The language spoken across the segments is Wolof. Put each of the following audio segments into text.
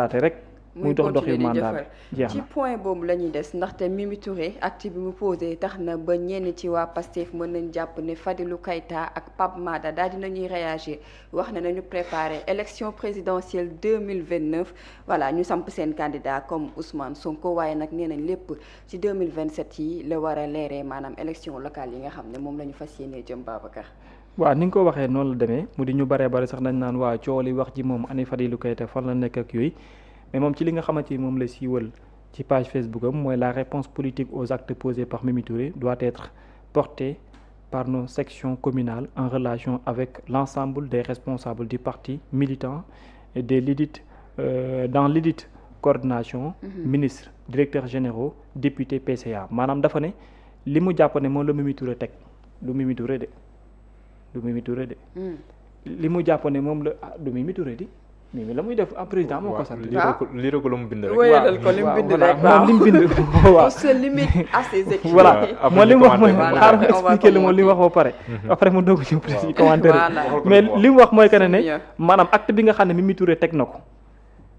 rek muy dox dox yu continuer di mandat jëfal bi jeex ci na. point boobu la ñuy des ndaxte Mimi Touré acte bi mu posé tax na ba ñenn ci waa Pastef mën nañ jàpp ne Fadilou Keita ak Pape Mada daal dinañuy réagir wax ne nañu préparer élection présidentielle 2029 voilà ñu samp seen candidat comme Ousmane Sonko waaye nag nee nañ lépp ci 2027 yi la war a leeree maanaam élection locale yi nga xam ne moom la ñu fas yéenee jëm Babacar. waaw ni nga ko waxee noonu la demee mu di ñu baree bari sax dañ naan waa coow li wax ji moom ani Fadilou Keita fan la nekk ak yooyu mais moom ci li nga xamante ni moom la siiwal ci page Facebook am mooy la réponse politique aux actes posés par Mimi Touré doit être portée par nos sections communales en relation avec l'ensemble des responsables du parti militant et des l'élite dans l'élite coordination ministres directeurs généraux députés PCA maanaam dafa ne li mu jàpp ne moom la Mimi Touré teg du Mimi Touré de li mu jàpp ne moom la du Mimi Touré di Mimi la muy def en président moo ko sant. lii rek la mu bind rek. wéyalal ko li mu bind rek waaw li mu bind waaw on se limite à ses écrits. voilà moo li mu wax mooy voilà. xaaral ma On va expliquer li mu wax ba pare. après mu doog ñëw ci commentaire Voilà. mais li mu wax mooy que ne C'est bien. maanaam acte bi nga xam ne Mimi Touré teg na ko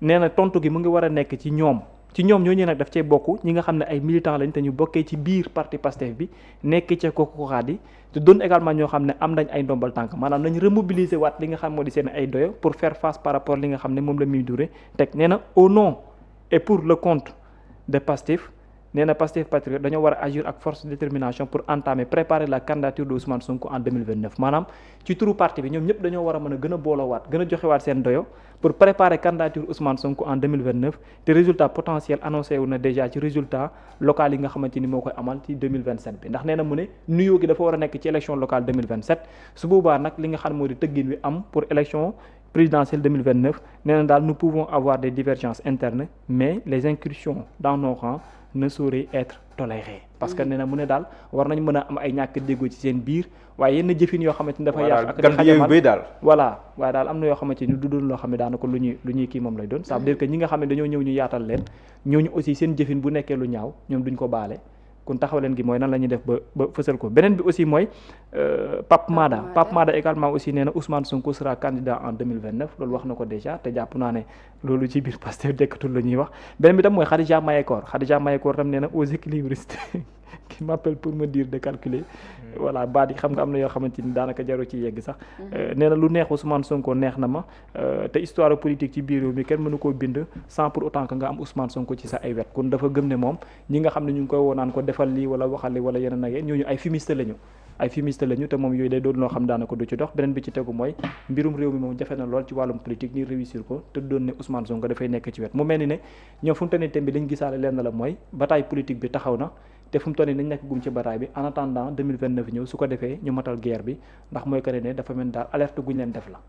nee na tontu gi mu ngi war a nekk ci ñoom ñooñu nag daf cee bokk ñi nga xam ne ay militants lañ te ñu bokkee ci biir parti Pastef bi nekk ca kooku xaat yi te doon également ñoo xam ne am nañ ay ndombal tànk maanaam nañ remobiliser waat li nga xam moo di seen ay doyo pour faire face par rapport li nga xam ne moom la Mimi Touré teg nee na au nom et pour le compte de Pastef nee na Pastef Patriote dañoo war a agir ak force de détermination pour entamer préparer la candidature de Ousmane Sonko en 2029 maanaam ci turu parti bi ñoom ñëpp dañoo war a mën a gën a booloowaat gën a joxewaat seen doyo pour préparer candidature Ousmane Sonko en 2029 te résultat potentiel annoncé wu na déjà ci résultat local yi nga xamante ni moo koy amal ci 2027 bi ndax nee na mu ne nuyoo gi dafa war a nekk ci élection locale 2027 su boobaa nag li nga xam moo di tëggin wi am pour élection présidentielle 2029 nee na daal nous pouvons avoir des divergences internes mais les incursions dans nos rangs ne saurait être toléré parce que nee na mu ne daal war nañ mën a am ay ñàkk déggoo ci seen biir waaye yenn jëfin yoo xamante ni dafa yàq ak di xajamal daal voilà waaye daal am na yoo xamante ni du doon loo xam ne daanaka lu ñuy kii moom lay doon ça veut dire que ñi nga xam ne dañoo ñëw ñu yaatal leen ñooñu aussi seen jëfin bu nekkee lu ñaaw ñoom duñ ko baale kon taxaw leen gi mooy nan la ñuy def ba fësal ko beneen bi aussi mooy Pape Mada également aussi nee na Ousmane Sonko sera candidat en 2029 loolu wax na ko déjà te jàpp naa ne loolu ci biir Pastef dekkatul la ñuy wax beneen bi tam mooy Khadija Mayekor tam nee na aux équilibristes qui m'appelle pour me dire de calculer voilà baat yi xam nga am na yoo xamante ni daanaka jaru ci yegg sax nee na lu neex Ousmane Sonko neex na ma te histoire politique ci biir réew mi kenn mënu koo bind sans pour autant que nga am Ousmane Sonko ci sa ay wet kon dafa gëm ne moom ñi nga xam ne ñu ngi koy woo naan ko defal lii wala waxal lii wala yeneen ak yéen ñooñu ay fumiste lañu te moom yooyu day doon loo xam daanaka du ci dox beneen bi ci tegu mooy mbirum réew mi moom jafe na lool ci wàllum politique ni réussir ko te doon ne Ousmane Sonko dafay nekk ci wet mu mel ni ne ñoom fu mu toll nii thème bi lañ gisaale lenn la mooy bataille politique bi taxaw na te fu mu toll nii nañ nekk gum ci bataille bi en attendant 2029 ñëw su ko defee ñu matal guerre bi ndax mooy que ne dafa mel daal alerte guñ leen def la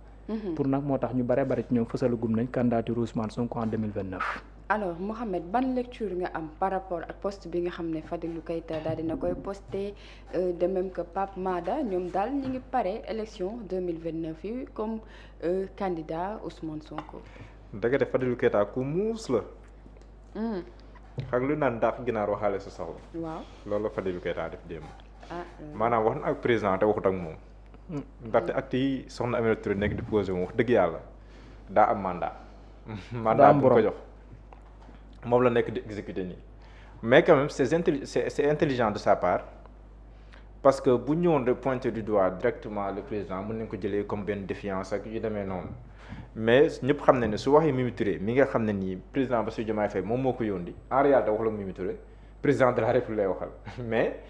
pour nag moo tax ñu bare ci ñoom fësalu gum nañ candidature Ousmane Sonko en 2029 alors Mohamed ban lecture nga am par rapport ak poste bi nga xam ne Fadilou Keita daal dina koy posté de même que Pape Mada ñoom daal ñi ngi pare élection 2029 yi comme candidat Ousmane Sonko. dëgg de Fadilou Keita ku muus la. xam lu naan daax ginaar waxaale sa soxla. waaw loolu la Fadilou Keita def démb. maanaam wax na ak président te waxut ak moom. ndaxte acte yi soxna Aminata Touré nekk di posé moom wax dëgg yàlla daa am mandat. mandat bu ko jox. moom la nekk di exécuter nii mais quand même c'est intelligent de sa part parce que bu ñëwoon de pointer du doigt directement le président mën nañ ko jëlee comme benn défiance ak yu demee noonu mais ñëpp xam ne ne su waxee Mimi Touré mi nga xam ne nii président Bassirou Diomaye Faye moom moo ko yónni en réalité waxul ak Mimi Touré président de la République lay waxal mais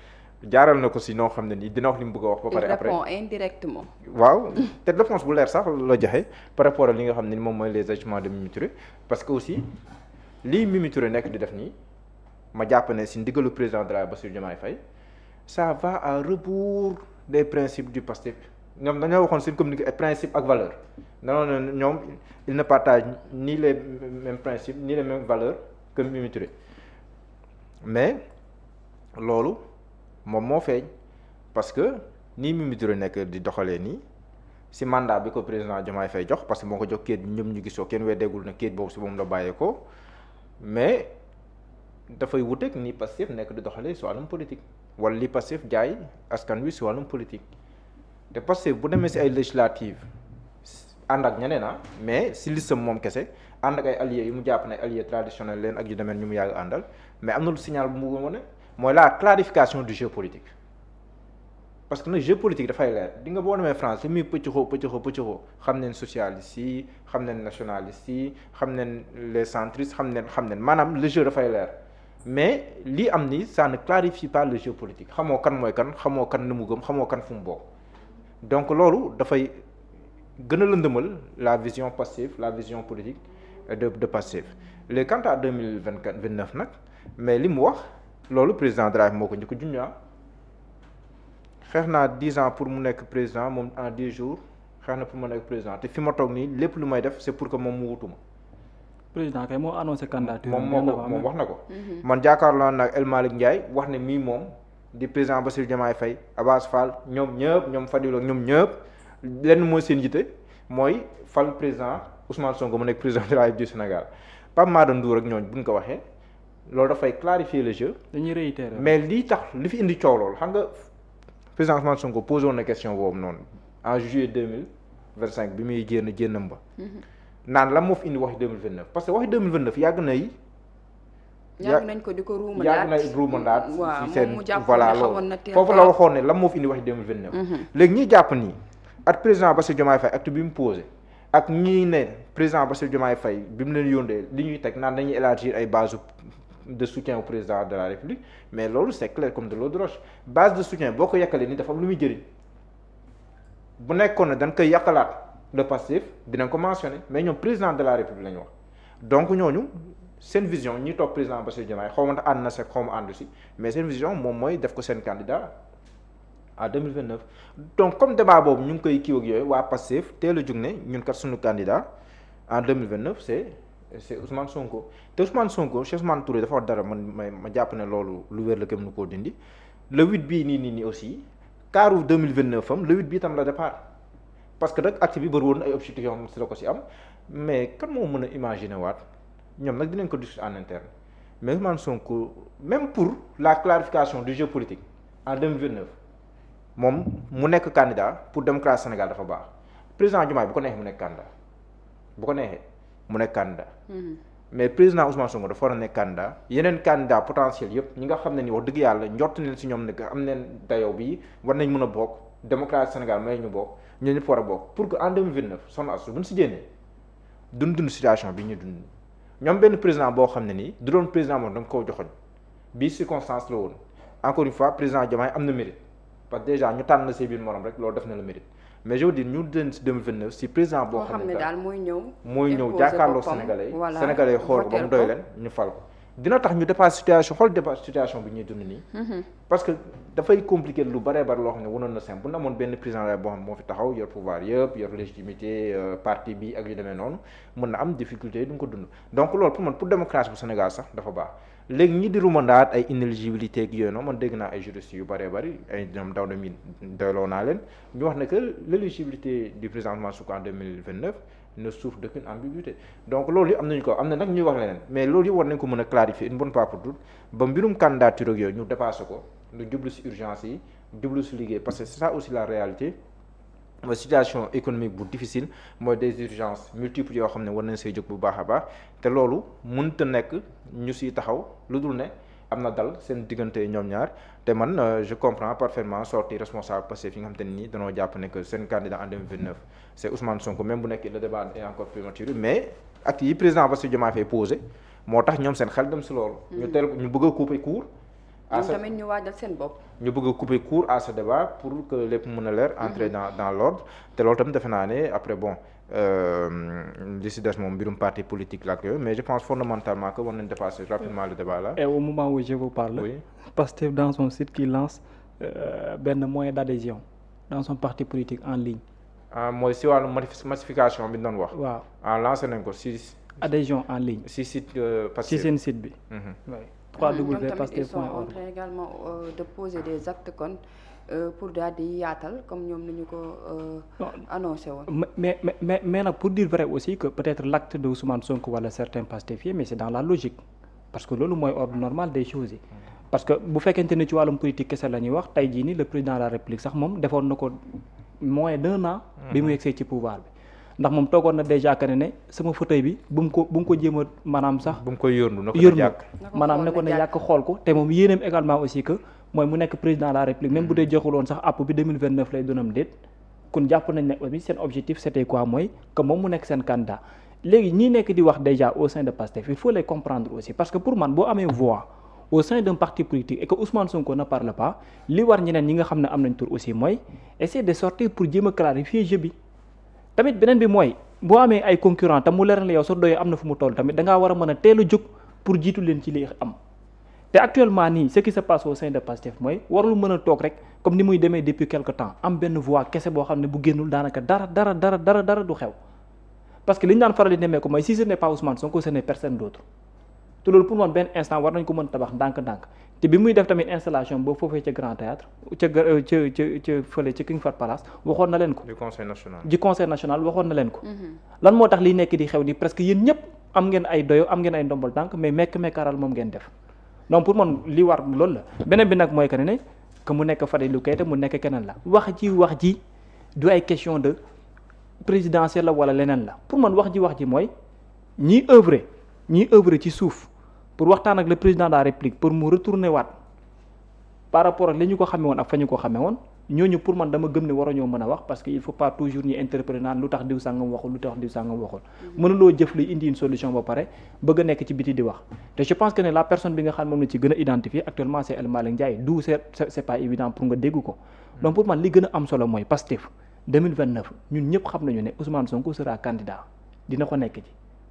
jaaral na ko si noo xam ne nii dina wax li mu bëgg a wax. ba pare après il répond indirectement. waaw te réponse bu leer sax la joxe par rapport ak li nga xam ne ni moom mooy les agissements de Mimi Touré parce que aussi. lii Mimi Touré nekk di def nii ma jàpp ne si ndigalu président de la Bassirou Diomaye Faye ça va à rebours des principes du Pastef ñoom dañoo waxoon seen communiqué ay principes ak valeurs non ñoom ils ne partagent ni les mêmes principes ni les mêmes valeurs que Mimi Touré mais loolu moom moo feeñ parce que nii Mimi Touré nekk di doxalee nii si mandat bi ko président Diomaye Faye jox parce que moo ko jox kayit bi ñoom ñu gisoo kenn weddeegul na kayit boobu si moom la bàyyee ko mais dafay wuteeg ni Pastef nekk di doxalee si wàllum politique wala li Pastef jaay askan wi si wàllum politique te Pastef bu demee si ay législative ànd ak ñeneen mais si listam moom kese ànd ak ay alliés yu mu jàpp ne alliés traditionnels leen ak yu demee ñu mu yàgg àndal mais am na lu signal bu mu wane mooy la clarification du jeu politique parce que nag jeu politique dafay leer di nga boo demee France li muy pëccxoo xam neen socialistes yi xam neen nationalistes yi xam neen les centristes xam neen maanaam le jeu dafay leer mais lii am ni ça ne clarifie pas le jeu politique xamoo kan mooy kan xamoo kan ni mu gëm xamoo kan fu mu bokk donc loolu dafay gën a lëndëmal la vision Pastef la vision politique de Pastef léegi quant à 2029 nag mais li mu wax loolu président Diomaye moo ko njëkk a junj xeex naa 10 ans pour mu nekk président moom en 10 jours xeex na pour mu nekk président te fi ma toog nii lépp lu may def c'est pour que moom mu wutuma président kay moo annoncé candidature moom wax na ko man jàkkaarloo nag El Malick Ndiaye wax ne mii moom di président Bassirou Diomaye Faye Abass Fall ñoom Fadilou ak ñoom ñëpp lenn mooy seen yitte mooy fal président Ousmane Sonko mu nekk président de la République du Sénégal Pape Mada Ndour ak ñooñ buñ ko waxee loolu dafay clarifier le jeu dañuy réitérer mais lii tax li fi indi coow loolu xam nga président Ousmane Sonko posé woon na question boobu noonu en juillet 2025 bi muy génnam ba naan lan moo fi indi waxi 2029 parce que waxi 2029 yàgg nañ ko di ko ruumandaat si seen voilà loolu foofu la waxoon ne lan moo fi indi waxi 2029 léegi ñiy jàpp nii ak président Bassirou Diomaye Faye acte bi mu posé ak ñii ne président Bassirou Diomaye Faye bi mu leen yóndee li ñuy teg naan dañuy élargir ay base de soutien au président de la République mais loolu c'est clair comme de l'eau de roche base de soutien boo ko yàkkalee ni dafa am lu muy jëriñ bu nekkoon ne dañ koy yàqalaat le Pastef dinañ ko mentionné mais ñoom président de la République la ñu wax donc ñooñu seen vision ñi toog président Bassirou Diomaye xaw ma ànd na si xaw ma àndu si mais seen vision moom mooy def ko seen candidat à 2029 donc comme débat boobu ñu ngi koy kii ak yooyu waa Pastef teel a jug ne ñun kat suñu candidat en 2029 c'est Ousmane Sonko te Ousmane Sonko Cheikh Ousmane Touré dafa wax dara ma jàpp ne loolu lu wér la kenn nu koo dindi le 8 bii nii aussi kaaru 2029 am le 8 bii tam la départ parce que nag acte bi bëri woon ay objectifs yoo xam si la ko si am mais kan moo mën a imaginer waat ñoom nag dinañ ko discuter en interne mais Ousmane Sonko même pour la clarification du jeu politique en 2029 moom mu nekk candidat pour démocratie Sénégal dafa baax président Diomaye bu ko neexee mu nekk candidat bu ko neexee mu nekk candidat mais président Ousmane Sonko dafa war a nekk candidat yeneen candidat potentiel yëpp ñi nga xam ne ni wax dëgg yàlla njort nañ si ñoom ne que am neen dayoo bi war nañ mën a bokk démocratie Sénégal may ñu bokk ñoo ñëpp war a bokk pour que en 2029 soxna Astou buñ si génnee dund situation bi ñu dund ñoom benn président boo xam ne nii du doon président moom da nga koo joxoñ bii circonstance la woon encore une fois président Diomaye am na mérite parce que déjà ñu tànn na say biir morom rek loolu def na la mérite mais je veux dire ñu den si 2029 si président boo xam ne daal mooy ñëw jàkkaarloo sénégalais xool ko ba mu doy leen ñu fal ko dina tax ñu dépasse situation bi ñuy dund nii parce que dafay compliqué lu baree bari loo xam ne wanoon na simple bu ñu amoon benn président la boo xam ne moo fi taxaw yor pouvoir yëpp yor légitimité parti bi ak yu demee noonu mën na am difficulté du nga ko dund donc loolu pour man pour démocratie bu Sénégal sax dafa baax léegi ñi di rumandaat ay inéligibilité ak yooyu noonu man dégg naa ay juristes yu bëree bëri ay ñoom daw na mi doyloo naa leen ñu wax ne que l'éligibilité du président Ousmane Sonko en 2029 ne souffre d'aucune ambiguïté donc loolu yëpp am nañu ko am na nag ñuy wax leneen mais loolu yëpp war nañ ko mën a clarifier une bonne fois pour toutes ba mbirum candidature ak yooyu ñu dépassé ko ñu jublu si urgence yi jublu si liggéey parce que c'est ça aussi la réalité mooy situation économique bu difficile mooy des urgences multiples yoo xam ne war nañ say jóg bu baax a baax te loolu mënut a nekk ñu siy taxaw lu dul ne am na dal seen diggante ñoom ñaar te man je comprends parfaitement sorti responsable Pastef yi nga xam te ne nii danoo jàpp ne que seen candidat en 2029 c'est Ousmane Sonko même bu nekkee le débat est encore prématuré mais actes yi président Bassirou Diomaye Faye posé moo tax ñoom seen xel dem si loolu. ñu teel ñu bëgg a couper court. ñoom tamit ñu waajal seen bopp. ñu bëgg a couper court à ce débat pour que lépp mën a leer entrer dans l'ordre te loolu tamit defe naa ne après bon li si des moom mbirum parti politique la ak yooyu mais je pense fondamentalement que war nañ dépasser rapidement le débat là. Et au moment où je vous parle. Oui. Pastef dans son site qui lance benn moyen d'adhésion dans son parti politique en ligne. mooy si wàllu massification bi ñu doon wax. waaw lancé nañ ko si. adhésion en ligne. si site Pastef si seen site bi. www.pastef.org. ils sont en train également de poser des actes kon pour daal di yaatal comme ñoom ni ñu ko annoncé woon. mais nag pour dire vrai aussi que peut-être l'acte de Ousmane Sonko wala certains pastefiens mais c'est dans la logique parce que loolu mooy ordre normal des choses yi. parce que bu fekkente ne ci wàllum politique kese la ñuy wax tey jii nii le président de la République sax moom defoon na ko moins d'1 an. bi mu yegsee ci pouvoir bi ndax moom toogoon na déjà que ne sama fauteuil bi bu mu ko jéem a maanaam sax. bu mu koy yërnu na ko yërnu maanaam ne ko ne yàq xool ko te moom yéeneem également aussi que mooy mu nekk président de la république même bu dee joxuloon sax app bi 2029 lay doonam déet kon jàpp nañ ne aussi seen objectif c'était quoi mooy que moom mu nekk seen candidat léegi ñi nekk di wax déjà au sein de Pastef il faut les comprendre aussi parce que pour man boo amee voix au sein d'un parti politique et que Ousmane Sonko ne parle pas li war ñeneen ñi nga xam ne am nañ tur aussi mooy essayer de sortir pour jéem a clarifier jeu bi tamit beneen bi mooy boo amee ay concurrent te mu leer la yow sa doyee am na fu mu toll tamit da ngaa war a mën a teel a jóg pour jiitu leen ci li am te actuellement nii ce qui se passe au sein de Pastef mooy warul mën a toog rek comme ni muy demee depuis quelque temps am benn voix kese boo xam ne bu génnul daanaka dara du xew parce que li ñu daan faral di nemee ko mooy si ce n'est pas Ousmane Sonko ce n'est personne d'autre te loolu pour man benn instant war nañ ko mën tabax ndànk-ndànk te bi muy def tamit installation boobu foofee ca Grand Théâtre ca fële ca King Fahd Palace waxoon na leen ko. du conseil national. du conseil national waxoon na leen ko. lan moo tax liy nekk di xew ni presque yéen ñëpp am ngeen ay doyo am ngeen ay ndombal tànk mais mekkaaral moom ngeen def donc pour man li war loolu la beneen bi nag mooy que ne que mu nekk Fadilou Keita mu nekk keneen la wax ji du ay question de présidentielle la wala leneen la pour man wax ji mooy ñiy œuvrer ci suuf. pour waxtaan ak le président de la République pour mu retourner waat par rapport ak li ñu ko xamee woon ak fa ñu ko xamee woon ñooñu pour man dama gëm ne waruñoo mën a wax parce que il faut pas toujours ñu interpréter naan lu tax diw sàngam waxul mënuloo jëf li indi une solution ba pare bëgg a nekk ci biti di wax te je pense que ne la personne bi nga xam moom la ci gën a identifier actuellement c'est El Malick Ndiaye d'où c'est pas évident pour nga dégg ko donc pour man li gën a am solo mooy Pastef 2029 ñun ñëpp xam nañu ne Ousmane Sonko sera candidat dina ko nekk ci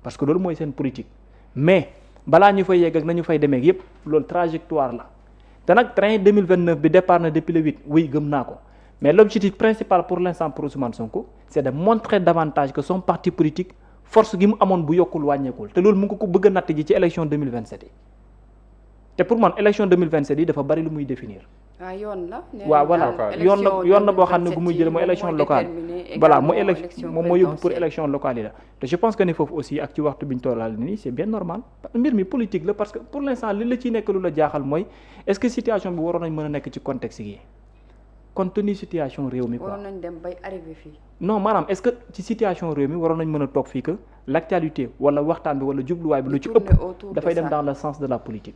parce que loolu mooy seen politique mais balaa ñu fay yegg ak nañu fay demee yépp loolu trajectoire la te nag train 2029 bi départ na depuis le 8 oui gëm naa ko mais l'objectif principal pour l'instant pour Ousmane Sonko c'est de montrer davantage que son parti politique force gi mu amoon bu yokkul wàññeekul te loolu mu ngi ko bëgg a natt ji ci élection 2027 yi te pour man élection 2027 yi dafa bari lu muy définir. yoon la. waaw voilà yoon la boo xam ne bu muy jël mooy élection locale voilà mooy élection moom moo yóbbu pour élection locale yi la te je pense que ne foofu aussi ak ci waxtu bi ñu tollal nii c'est bien normal mbir mi politique la parce que pour l'instant li la ciy nekk lu la jaaxal mooy est-ce que situation bi waroon nañ mën a nekk ci contexte gi compte tenu situation réew mi quoi waroon nañ dem bay arrivé fii. non maanaam est-ce que ci situation réew mi waroon nañ mën a toog fii que l'actualité wala waxtaan bi wala jubluwaay bi lu ci ëpp dafay dem dans le sens de la politique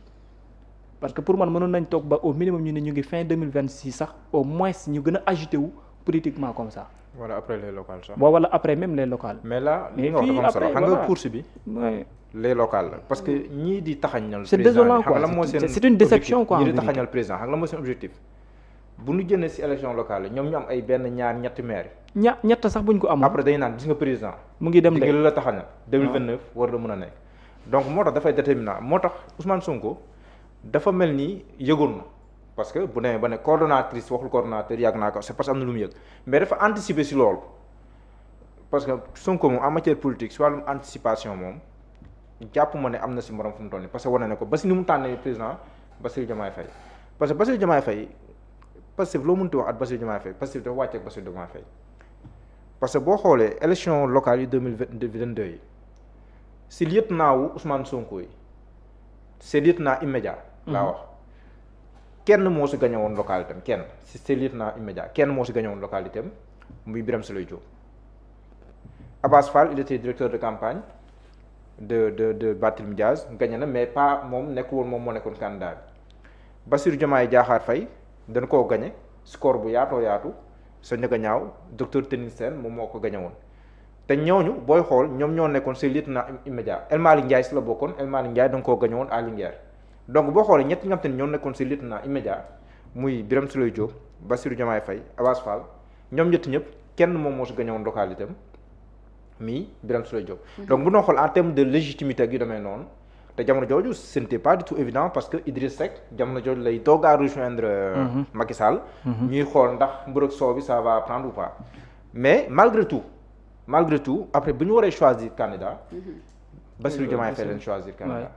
parce que pour man mënoon nañ toog ba au minimum ñu ne ñu ngi fin 2026 sax au moins ñu gën a agité wu politiquement comme ça. wala après les locales sax. bon wala après même les locales. mais là li nga wax dafa am solo xam nga course bi. les locales la parce que ñii di taxañal. c'est désolant quoi c'est une déception quoi. ñii di taxañal président xam nga la mooy seen objectif bu ñu jëndee ci élection locale ñoom ñu am ay benn ñaar ñetti maire. ñett sax buñ ko amoon. après dañu naan gis nga président. mu ngi dem de lu la taxañal 2029 war na mën a nekk. donc moo tax dafay déterminant moo tax Ousmane Sonko dafa mel ni yëgoon na parce que bu demee ba ne coordonnatrice waxul coordonnateur yàgg naa ko c'est parce que am na lu mu yëg mais dafa anticiper ci loolu parce que Sonko moom en matière politique ci wàllum anticipation moom jàpp ma ne am na ci morom fu mu toll nii parce que wane na ko ba ci ni mu tànnee président Bassirou Diomaye Faye parce que Bassirou Diomaye Faye Pastef loo mënti wax at Bassirou Diomaye Faye Pastef dafa wàcce ak Bassirou Diomaye Faye parce que boo xoolee élection locale yi 2022 yi ci lieutenant wu Ousmane Sonko yi c'est lieutenant immédiat laa wax kenn moo ci gagné woon localité am kenn c'est lieutenant immédiat kenn moo ci gagné woon localité am muy Birame Souleye Diop Abass Fall il était directeur de campagne de Barthélémy Diaz gagné na mais pas moom nekkul woon moom moo nekkoon candidat bi Bassirou Diomaye Diakhar Faye dañ koo gagné score bu yaatoo yaatu sa ñëga ñaaw docteur Tening Sène moom moo ko gagné woon te ñooñu booy xool ñoom ñoo nekkoon c'est lieutenant immédiat El Malick Ndiaye ci la bokkoon El Malick Ndiaye da nga koo gagné woon à Linguère donc boo xoolee ñett ñi nga xam te ne ñoo nekkoon ci lieutenant immédiat muy Birame Souleye Diop Bassirou Diomaye Faye Abass Fall ñoom ñett ñëpp kenn moom moo ci gagné woon localité am mi Birame Souleye Diop donc bu noo xool en terme de légitimité gi demee noonu te jamono jooju ce n'était pas du tout évident parce que Idriss Seck jamono jooju lay doog a rejoindre Macky Sall ñuy xool ndax mbërëg soow bi ça va prendre ou pas mais malgré tout après bu ñu waree choisir candidat Bassirou Diomaye Faye leen choisir candidat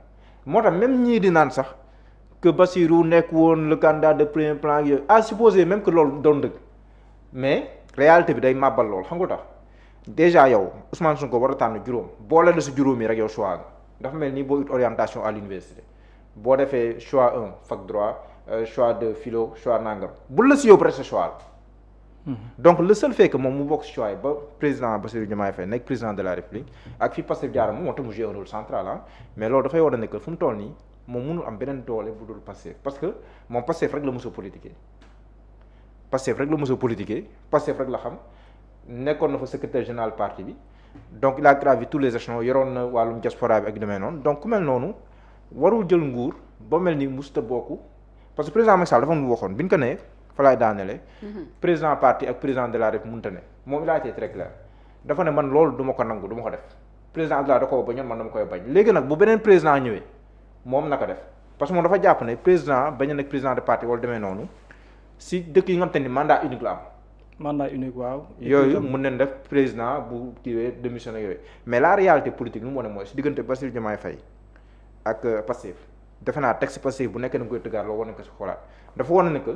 moo tax même ñii di naan sax que Bassirou nekk woon le candidat de premier plan yooyu à supposer même que loolu doon dëgg mais réalité bi day màbbal lool xam nga tax déjà yow Ousmane Sonko war a tànn juróom boole la si juróom yi rek yow choix nga dafa mel ni boo ut orientation à l'université boo defee choix 1 fac droit choix de philo choix nangam bul la si yow presque choix la donc le seul fait que moom mu bokk si choix ba président Bassirou Diomaye Faye nekk président de la République ak fi Pastef jaar moom moo tax mu joué un rôle central mais loolu dafay war a nekk fu mu toll nii moom mënul am beneen doole bu dul Pastef parce que moom Pastef rek la mos a politiquer Pastef rek la xam nekkoon na fa secrétaire général parti bi donc il a gravi tous les échelons yoroon na wàllum diaspora bi ak demee noonu donc ku mel noonu warul jël nguur ba mel ni musta bokk parce que président Macky Sall dafa mu waxoon bi ñu ko nee fa laay daanele président parti ak président de la République mënta ne moom il a été très clair dafa ne man loolu du ma ko nangu du ma ko def président Abdoulaye da ko bañoon man dama koy bañ léegi nag bu beneen président ñëwee moom naka def parce que moom dafa jàpp ne président bañ a nekk président de parti wala demee noonu si dëkk yi nga xam te ni mandat unique la am. mandat unique waaw. yooyu mun nañ def président bu kiiwee démissionné yooyu mais la réalité politique lu mu wane mooy si diggante Bassirou Diomaye Faye ak Pastef defe naa texte Pastef bu nekkee da nga koy tëggaat loo war nañ ko si xoolaat dafa wane ne que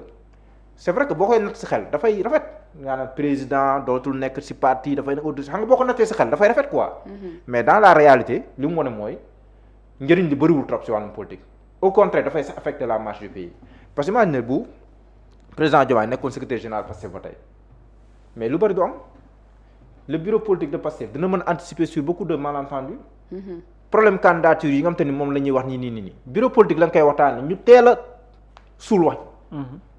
c' est vrai que boo koy natt si xel dafay rafet nga naan président dootul nekk si parti dafay nekk au-dessus xam nga boo ko nattee si xel dafay rafet quoi. mais dans la réalité li mu wane mooy njëriñ li bëriwul trop si wàllum politique au contraire dafay sax affecter la marche du pays parce que imagine bu président Diomaye nekkoon secrétaire général Pastef ba tey mais lu bëri du am le bureau politique de Pastef dina mën a anticiper sur beaucoup de malentendus. problème candidature yi nga xam te ni moom la ñuy wax nii bureau politique la nga koy waxtaanee ñu teel a suul wax.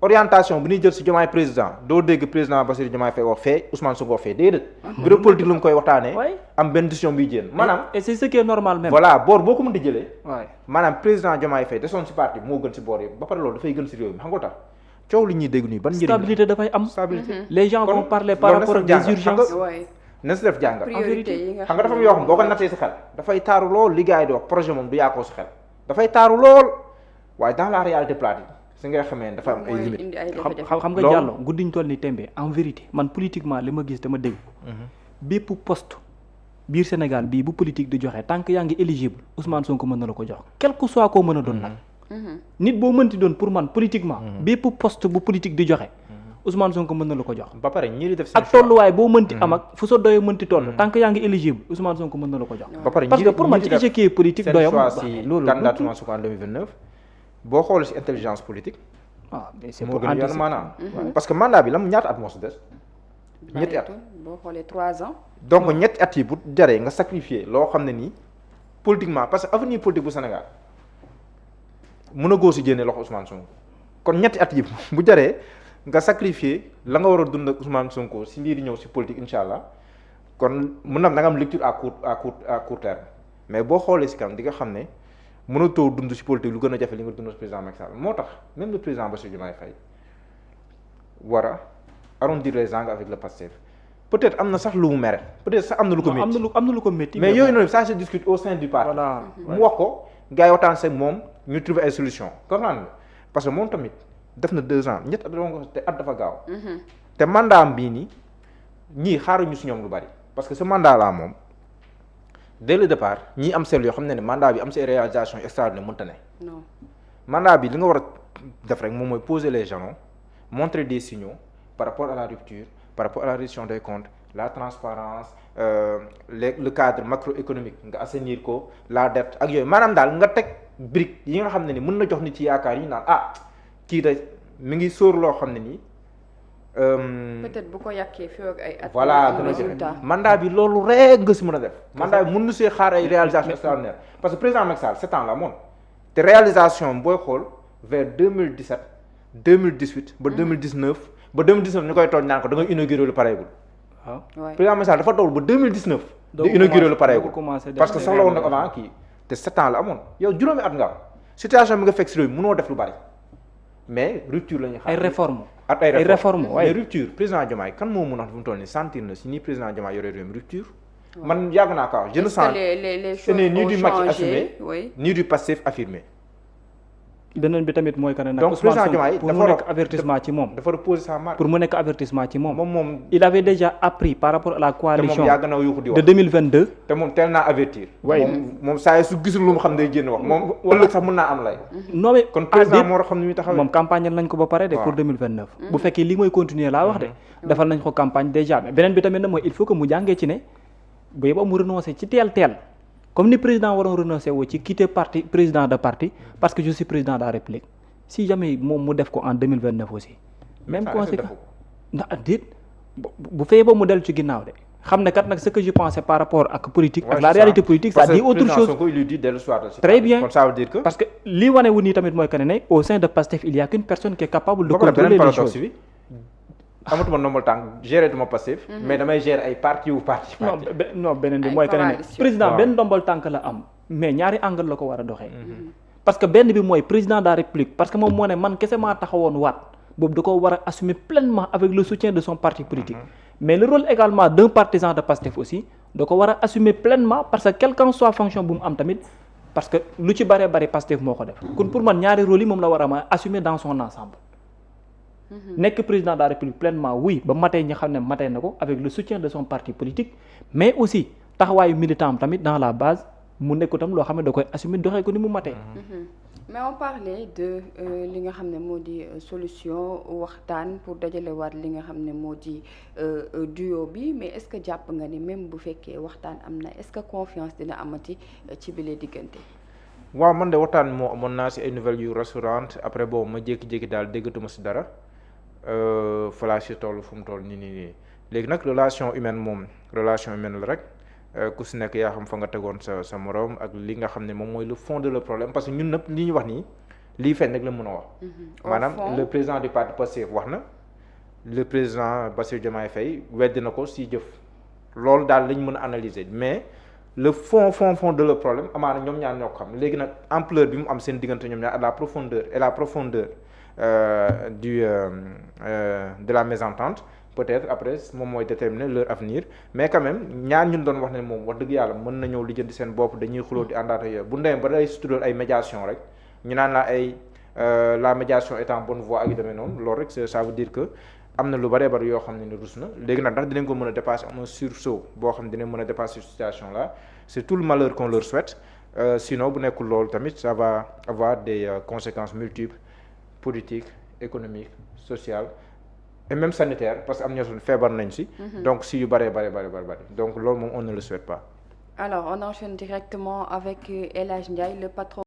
orientation bu ñuy jël si Diomaye président doo dégg président Bassirou Diomaye Faye wax fee Ousmane Sonko wax fee déedéet. bureau politique lu nga koy waxtaanee. am benn décision buy jéem maanaam. et c'est ce qui est normal même. voilà boor boo ko mën di jëlee. waay maanaam président Diomaye Faye desoon si parti moo gën si boor yëpp ba pare loolu dafay gën si réew mi xam nga tax coow li ñuy dégg nii ban njëriñ la stabilité dafay am. stabilité les gens vont parler par rapport ak des urgences. na si def jàngat priorité yi nga xam nga dafa am yoo xam boo ko nattee si xel dafay taaru lool li gars yi di wax projet moom du yaakoo si xel dafay taaru lool waaye dans la réalité pratique si nga xamee ne dafa am ay limites xam nga jàllo guddiñ toll ni tembe en vérité man politiquement li ma gis dama dégg bépp poste biir Sénégal bii bu politique di joxe tant que yaa ngi éligible Ousmane Sonko mën na la ko jox quel que soit koo mën a doon nag nit boo mënti doon pour man politiquement bépp poste bu politique di joxe Ousmane Sonko mën na la ko jox. ba pare ñi di def seen ak tolluwaay boo mënti am ak fu sa doyoo mënti toll. tant que yaa ngi éligible Ousmane Sonko mën na la ko jox. ba pare parce que pour man ci échiquier politique doyam. seen choix si candidature Ousmane Sonko en 2029 boo xoolee si intelligence politique. mais c'est moo pour gën a anticiper maanaam. parce que mandat bi la mu ñaata at moo si des. ñetti at boo xoolee 3 ans. donc ñetti at yi bu jaree nga sacrifier loo xam ne nii politiquement parce que avenir politique bu Sénégal mën a góor si génne loxo Ousmane Sonko kon ñetti at yi bu jaree. nga sacrifier la nga war a dund ak Ousmane Sonko si lii di ñëw si politique incha allah kon mun na da nga am lecture à court terme mais boo xoolee si kanam di nga xam ne mënatoo dund si politique lu gën a jafe li nga dund si président Macky Sall moo tax même le président Bassirou Diomaye Faye war a arrondir les angles avec le Pastef peut-être am na sax lu mu mere peut-être sax am na lu ko métti am na lu ko métti mais yooyu noonu ça se discute au sein du parti voilà mu wax ko gars yi waxtaan seeg moom ñu trouver ay solution comprendre nga parce que moom tamit def na 2 ans ñett at te at dafa gaaw. te mandat am bii nii ñii xaaruñu si ñoom lu bari parce que ce mandat là moom dès le départ ñii am seetlu yoo xam ne mandat bi am si réalisation extraordinaire mënta ne. non mandat bi li nga war a def rek moom mooy poser les jalons montrer des signaux par rapport à la rupture par rapport à la reddition des comptes la transparence le cadre macroéconomique nga assainir ko la dette ak yooyu maanaam daal nga teg brique yi nga xam ne ni mën na jox nit ci yaakaar yi naan kii de mi ngi sóor loo xam ne nii. peut-être bu ko yàqee fii ak ay at. voilà résultat mandat bi loolu rek nga si mën a def. mandat bi mën na see xaar ay réalisation extraordinaire parce que président Macky Sall 7 ans la moom te réalisation booy xool vers 2017 2018 ba 2019 ba 2019 ñu koy tooñ naan ko da nga inauguré lu pareegul. waaw président Macky Sall dafa toll ba 2019. da inauguré lu pareegul parce que soxla woon na avant kii te 7 ans la amoon yow juróomi at nga am situation bi nga fekk si réew mi mënoo def lu bari. mais rupture la ñuy xaar ay réformes ak ay réformes waaye mais rupture président Diomaye kan moo mun a wax fu mu toll nii sentir na si nii président Diomaye yore réew mi rupture. man yàgg naa ko je ne sens les ce n'est ni du Macky assumé oui. ni du Pastef affirmé. beneen bi tamit mooy que ne nag donc président Diomaye pour mu nekk avertissement ci moom. dafa reposer sa marque. pour mu nekk avertissement ci moom. moom il avait déjà appris par rapport à la coalition te moom yàgg na yuuxu di wax de 2022. te moom teel naa avertir. waaye moom saa yi su gisul lu mu xam day génn wax moom ëllëg sax mën naa am lay. non mais kon président moo war a xam ni muy taxawee. moom campagne nañ ko ba pare de pour 2029. bu fekkee lii mooy continuer laa wax de. defal nañ ko campagne déjà mais beneen bi tamit nag mooy il faut que mu jàngee ci ne bu yeboo mu renoncer ci teel comme ni président waroon renoncer woo ci quitter parti président de parti parce que je suis président de la République si jamais moom mu def ko en 2029 aussi. même conséquence ndax déet bu feyee ba mu dellu ci ginnaaw de xam ne kat nag ce que je pensais par rapport ak politique ak la réalité politique ça dit autre chose. Très bien parce que lii wane wu nii tamit mooy que ne au sein de Pastef il y a qu'une personne qui est capable de contrôler les choses. amatuma ndombal tànk gérer duma Pastef mais damay gérer ay parti non beneen bi mooy que ne président benn ndombal tànk la am mais ñaari angle la ko war a doxee parce que benn bi mooy président de la République parce que moom moo ne man kese maa taxawoon waat boobu da ko war a assumer pleinement avec le soutien de son parti politique mais le rôle également d'un partisan de Pastef aussi da ko war a assumer pleinement parce que quelle qu'en soit fonction bu mu am tamit parce que lu ci bëree bëri Pastef moo ko def kon pour man ñaari rôle yi moom la war a ma assumer dans son ensemble nekk président de la République pleinement oui ba matee ñi xam ne matee na ko avec le soutien de son parti politique mais aussi taxawaayu militant am tamit dans la base mu nekk tam loo xam ne da koy assumer doxee ko ni mu matee. mais on parlait de li nga xam ne moo di solution waxtaan pour dajalewaat li nga xam ne moo di duo bi mais est-ce que jàpp nga ni même bu fekkee waxtaan am na est-ce que confiance dina amati ci bile diggante. waaw man de waxtaan moo amoon naa si ay nouvelles yu rassurantes après boobu ma jékki-jékki daal déggatuma si dara flash si toll fu mu toll nii léegi nag relation humaine moom relation humaine la rek. ku si nekk yaa xam fa nga tegoon sa morom ak li nga xam ne moom mooy le fond de le problème parce que ñun nag li ñu wax nii lii feeñ rek la mën a wax. maanaam le président du parti Pastef wax na le président Bassirou Diomaye Faye weddi na ko si jëf loolu daal lañ mën a analyser mais le fond de le problème amaana ñoom ñaar ñoo ko xam léegi nag ampleur bi mu am seen diggante ñoom ñaar et la profondeur de la mésentente. peut-être après moom mooy déterminer leur avenir mais quand même ñaar ñun doon wax ne moom wax dëgg yàlla mën na ñëw lijjanti seen bopp dañuy xuloo di àndaata yooyu bu ndemee ba day sutural ay médiation rek ñu naan la ay la médiation est en bonne voie ak yu demee noonu loolu rek ça veut dire que am na lu bëree bëri yoo xam ne ni rus na léegi nag ndax dinañ ko mën a dépasser am un sursaut boo xam ne dinañ mën a dépasser situation là c'est tout le malheur qu'on leur souhaite sinon bu nekkul loolu tamit ça va avoir des conséquences multiples politiques économiques sociales et même sanitaire parce que am ñoo feebar nañ si. donc si yu bëree bëri donc loolu moom on ne le souhaite pas. alors on enchaîne directement avec El Hadj Ndiaye le patron.